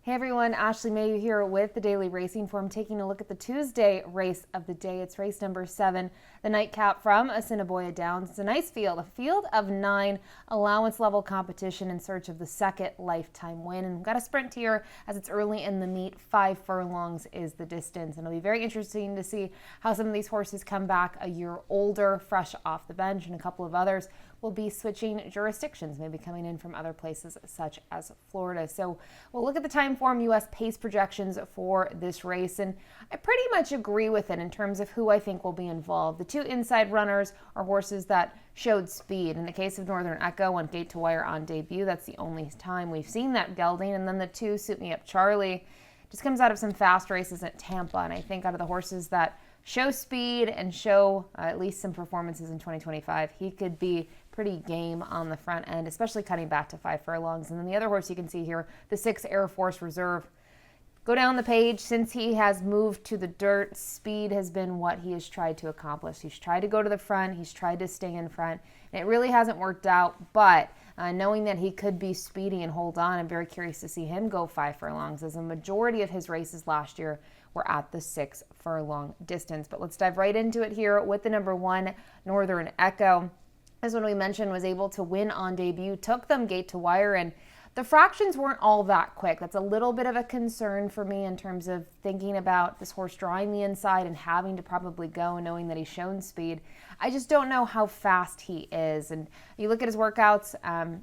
Hey everyone, Ashley Mailloux here with the Daily Racing Form, taking a look at the Tuesday race of the day. It's race number 7, the nightcap from Assiniboia Downs. It's a nice field, a field of 9 allowance level competition in search of the second lifetime win. And we've got a sprint here as it's early in the meet. 5 furlongs is the distance. And it'll be very interesting to see how some of these horses come back a year older, fresh off the bench, and a couple of others will be switching jurisdictions, maybe coming in from other places such as Florida. So we'll look at the time form U.S. pace projections for this race, and I pretty much agree with it in terms of who I think will be involved. The 2 inside runners are horses that showed speed. In the case of Northern Echo, went gate to wire on debut. That's the only time we've seen that gelding. And then the 2, Suit Me Up Charlie, just comes out of some fast races at Tampa, and I think out of the horses that show speed and show at least some performances in 2025, he could be pretty game on the front end, especially cutting back to 5 furlongs. And then the other horse you can see here, the 6 Air Force Reserve. Go down the page. Since he has moved to the dirt, speed has been what he has tried to accomplish. He's tried to go to the front. He's tried to stay in front. And it really hasn't worked out, but knowing that he could be speedy and hold on, I'm very curious to see him go 5 furlongs, as a majority of his races last year were at the 6 furlong distance. But let's dive right into it here with the number 1, Northern Echo. As one we mentioned, was able to win on debut, took them gate to wire, and the fractions weren't all that quick. That's a little bit of a concern for me in terms of thinking about this horse drawing the inside and having to probably go, knowing that he's shown speed. I just don't know how fast he is. And you look at his workouts,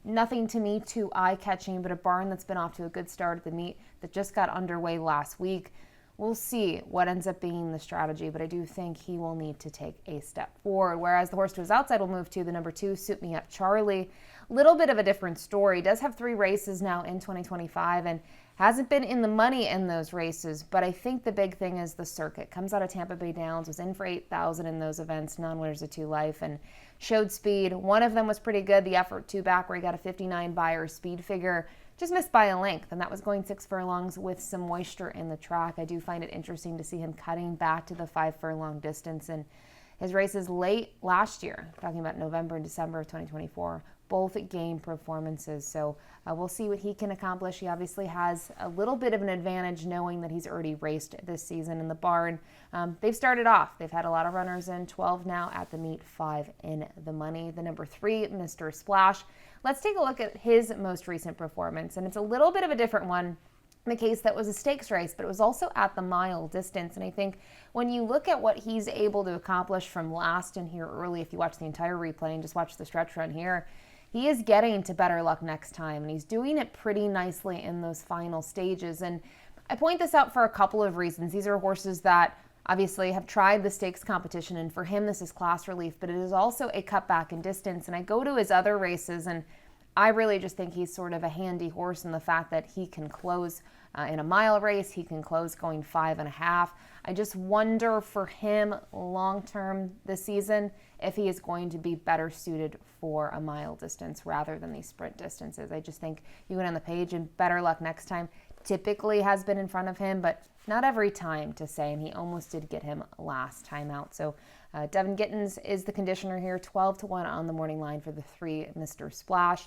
nothing to me too eye-catching, but a barn that's been off to a good start at the meet that just got underway last week. We'll see what ends up being the strategy, but I do think he will need to take a step forward. Whereas the horse to his outside will move to the number 2, Suit Me Up Charlie. Little bit of a different story. Does have 3 races now in 2025 and hasn't been in the money in those races, but I think the big thing is the circuit. Comes out of Tampa Bay Downs, was in for 8,000 in those events, non-winners of 2 life, and showed speed. One of them was pretty good, the effort 2 back, where he got a 59 Beyer speed figure. Just missed by a length, and that was going 6 furlongs with some moisture in the track. I do find it interesting to see him cutting back to the 5 furlong distance. And his races late last year, talking about November and December of 2024, both game performances. So we'll see what he can accomplish. He obviously has a little bit of an advantage knowing that he's already raced this season in the barn. They've started off. They've had a lot of runners in, 12 now at the meet, 5 in the money. The number 3, Mr. Splash. Let's take a look at his most recent performance, and it's a little bit of a different one. In the case that was a stakes race, but it was also at the mile distance. And I think when you look at what he's able to accomplish from last and here early, if you watch the entire replay and just watch the stretch run here, he is getting to better luck next time, and he's doing it pretty nicely in those final stages. And I point this out for a couple of reasons. These are horses that obviously have tried the stakes competition, and for him this is class relief, but it is also a cutback in distance. And I go to his other races, and I really just think he's sort of a handy horse in the fact that he can close in a mile race, he can close going 5.5. I just wonder for him long-term this season if he is going to be better suited for a mile distance rather than these sprint distances. I just think you went on the page and better luck next time typically has been in front of him, but not every time to say, and he almost did get him last time out. So Devin Gittins is the conditioner here, 12-1 on the morning line for the 3, Mr. Splash.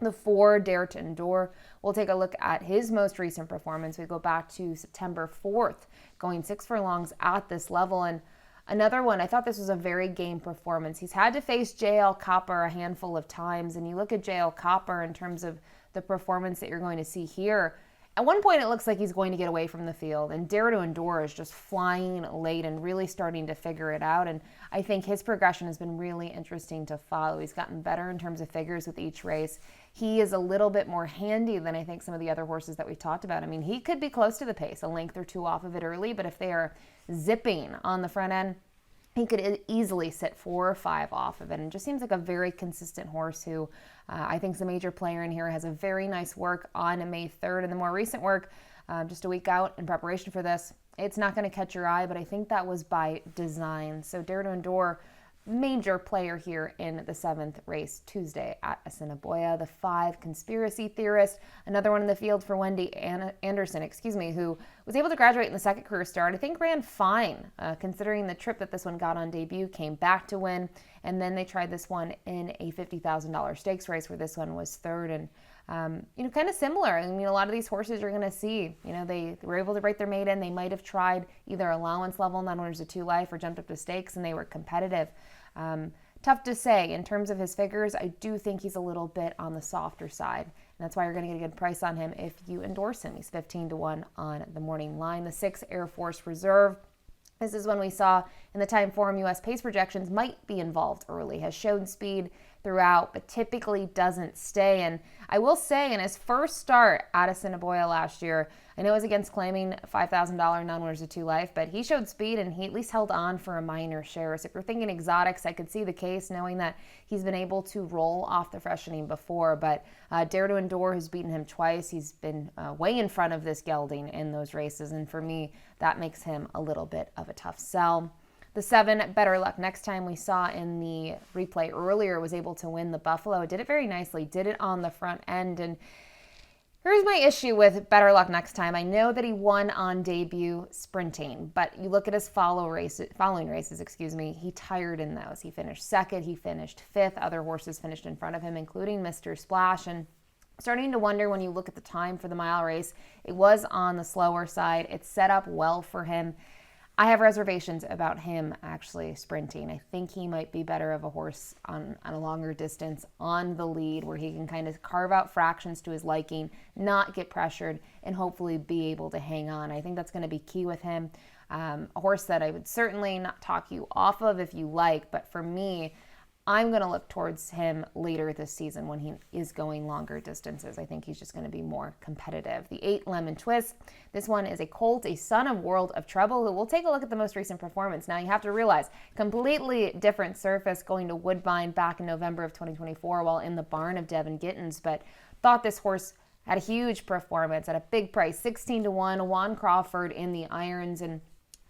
The 4, Dare to Endure. We'll take a look at his most recent performance. We go back to September 4th, going 6 furlongs at this level. And another one, I thought this was a very game performance. He's had to face JL Copper a handful of times. And you look at JL Copper in terms of the performance that you're going to see here. At one point, it looks like he's going to get away from the field, and Dare to Endure is just flying late and really starting to figure it out. And I think his progression has been really interesting to follow. He's gotten better in terms of figures with each race. He is a little bit more handy than I think some of the other horses that we've talked about. I mean, he could be close to the pace, a length or 2 off of it early, but if they are zipping on the front end, he could easily sit 4 or 5 off of it. And it just seems like a very consistent horse who I think is a major player in here. Has a very nice work on May 3rd. And the more recent work, just a week out in preparation for this, it's not going to catch your eye, but I think that was by design. So Dare to Endure, major player here in the 7th race Tuesday at Assiniboia. The 5, Conspiracy Theorist, another one in the field for Wendy Anderson, who was able to graduate in the 2nd career start. I think ran fine, considering the trip that this one got on debut, came back to win, and then they tried this one in a $50,000 stakes race where this one was 3rd, and kind of similar. I mean, a lot of these horses you're going to see, they were able to break their maiden. They might have tried either allowance level, non-winners of 2 life, or jumped up to stakes, and they were competitive. Tough to say. In terms of his figures, I do think he's a little bit on the softer side. And that's why you're going to get a good price on him if you endorse him. He's 15-1 on the morning line. The 6 Air Force Reserve. This is when we saw in the time form U.S. pace projections might be involved early, has shown speed throughout, but typically doesn't stay. And I will say, in his first start at Assiniboia last year, I know it was against claiming $5,000 non-winners of 2 life, but he showed speed and he at least held on for a minor share. So if you're thinking exotics, I could see the case, knowing that he's been able to roll off the freshening before. But Dare to Endure has beaten him twice. He's been way in front of this gelding in those races, and for me, that makes him a little bit of a tough sell. The 7 Better Luck Next Time we saw in the replay earlier was able to win the Buffalo. It did it very nicely, did it on the front end. And here's my issue with Better Luck Next Time. I know that he won on debut sprinting, but you look at his following races, he tired in those. He finished second, he finished 5th. Other horses finished in front of him, including Mr. Splash. And starting to wonder, when you look at the time for the mile race, it was on the slower side. It's set up well for him. I have reservations about him actually sprinting. I think he might be better of a horse on a longer distance on the lead, where he can kind of carve out fractions to his liking, not get pressured, and hopefully be able to hang on. I think that's going to be key with him. A horse that I would certainly not talk you off of if you like, but for me, I'm going to look towards him later this season when he is going longer distances. I think he's just going to be more competitive. The 8 Lemon Twist. This one is a colt, a son of World of Trouble, who will take a look at the most recent performance. Now, you have to realize, completely different surface going to Woodbine back in November of 2024 while in the barn of Devin Gittins, but thought this horse had a huge performance at a big price, 16-1, Juan Crawford in the irons, and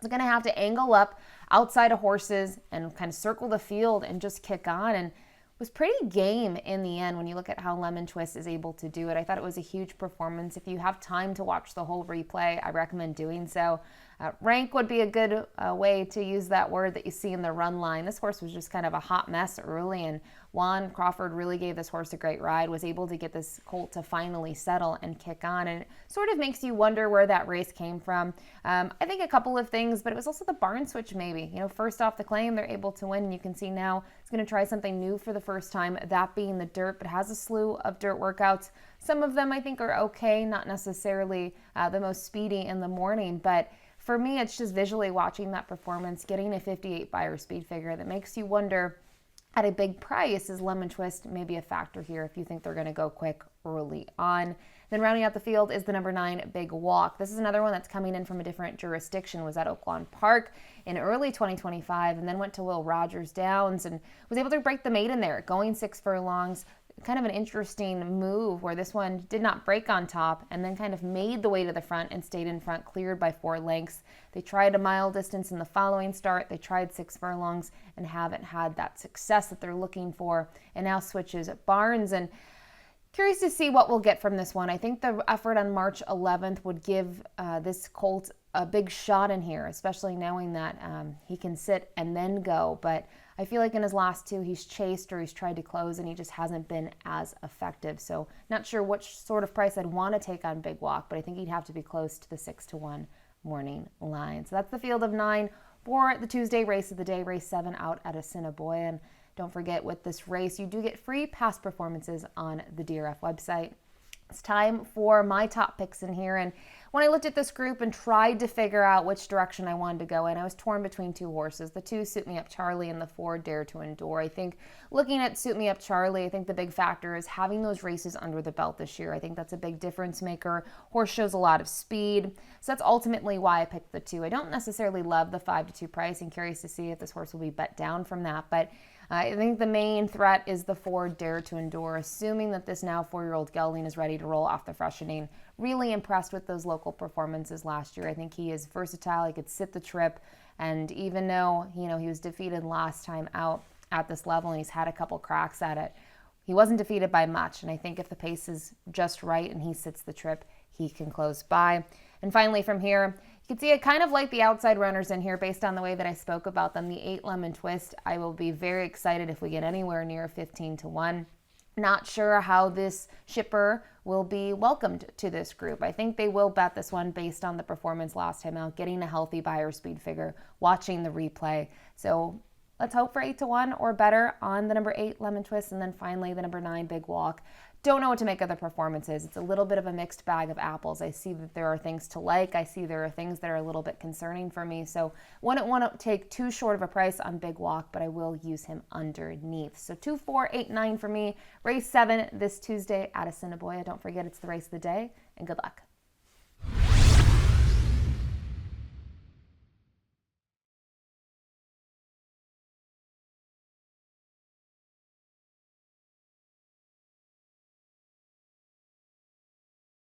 is going to have to angle up outside of horses and kind of circle the field and just kick on, and was pretty game in the end when you look at how Lemon Twist is able to do it. I thought it was a huge performance. If you have time to watch the whole replay, I recommend doing so. Rank would be a good way to use that word that you see in the run line. This horse was just kind of a hot mess early, and Juan Crawford really gave this horse a great ride, was able to get this colt to finally settle and kick on, and it sort of makes you wonder where that race came from. I think a couple of things, but it was also the barn switch maybe. First off the claim, they're able to win, and you can see now it's going to try something new for the first time, that being the dirt, but has a slew of dirt workouts. Some of them I think are okay, not necessarily the most speedy in the morning, but for me, it's just visually watching that performance, getting a 58 buyer speed figure that makes you wonder, at a big price, is Lemon Twist maybe a factor here if you think they're going to go quick early on. Then rounding out the field is the number 9 Big Walk. This is another one that's coming in from a different jurisdiction. Was at Oaklawn Park in early 2025 and then went to Will Rogers Downs and was able to break the maiden there, going 6 furlongs. Kind of an interesting move where this one did not break on top and then kind of made the way to the front and stayed in front, cleared by 4 lengths. They tried a mile distance in the following start. They tried 6 furlongs and haven't had that success that they're looking for, and now switches at Barnes. And curious to see what we'll get from this one. I think the effort on March 11th would give this colt a big shot in here, especially knowing that he can sit and then go. But I feel like in his last 2, he's chased or he's tried to close and he just hasn't been as effective. So not sure which sort of price I'd want to take on Big Walk, but I think he'd have to be close to the 6-1 morning line. So that's the field of 9 for the Tuesday race of the day, race 7 out at Assiniboia. And don't forget, with this race, you do get free past performances on the DRF website. It's time for my top picks in here. And when I looked at this group and tried to figure out which direction I wanted to go in, I was torn between 2 horses. The 2, Suit Me Up Charlie, and the 4, Dare to Endure. I think looking at Suit Me Up Charlie, I think the big factor is having those races under the belt this year. I think that's a big difference maker. Horse shows a lot of speed. So that's ultimately why I picked the 2. I don't necessarily love the 5-2 price. I'm curious to see if this horse will be bet down from that. But I think the main threat is the 4, Dare to Endure, assuming that this now 4-year-old gelding is ready to roll off the freshening. Really impressed with those local performances last year. I think he is versatile. He could sit the trip, and even though he was defeated last time out at this level and he's had a couple cracks at it, he wasn't defeated by much. And I think if the pace is just right and he sits the trip, he can close by. And finally from here, you can see I kind of like the outside runners in here based on the way that I spoke about them. The 8 Lemon Twist, I will be very excited if we get anywhere near 15-1. Not sure how this shipper will be welcomed to this group. I think they will bet this one based on the performance last time out, getting a healthy buyer speed figure, watching the replay. So let's hope for 8-1 or better on the number 8 Lemon Twist, and then finally the number 9 Big Walk. Don't know what to make of the performances. It's a little bit of a mixed bag of apples. I see that there are things to like. I see there are things that are a little bit concerning for me. So wouldn't want to take too short of a price on Big Walk, but I will use him underneath. So 2, 4, 8, 9 for me. Race 7 this Tuesday at Assiniboia. Don't forget it's the race of the day, and good luck.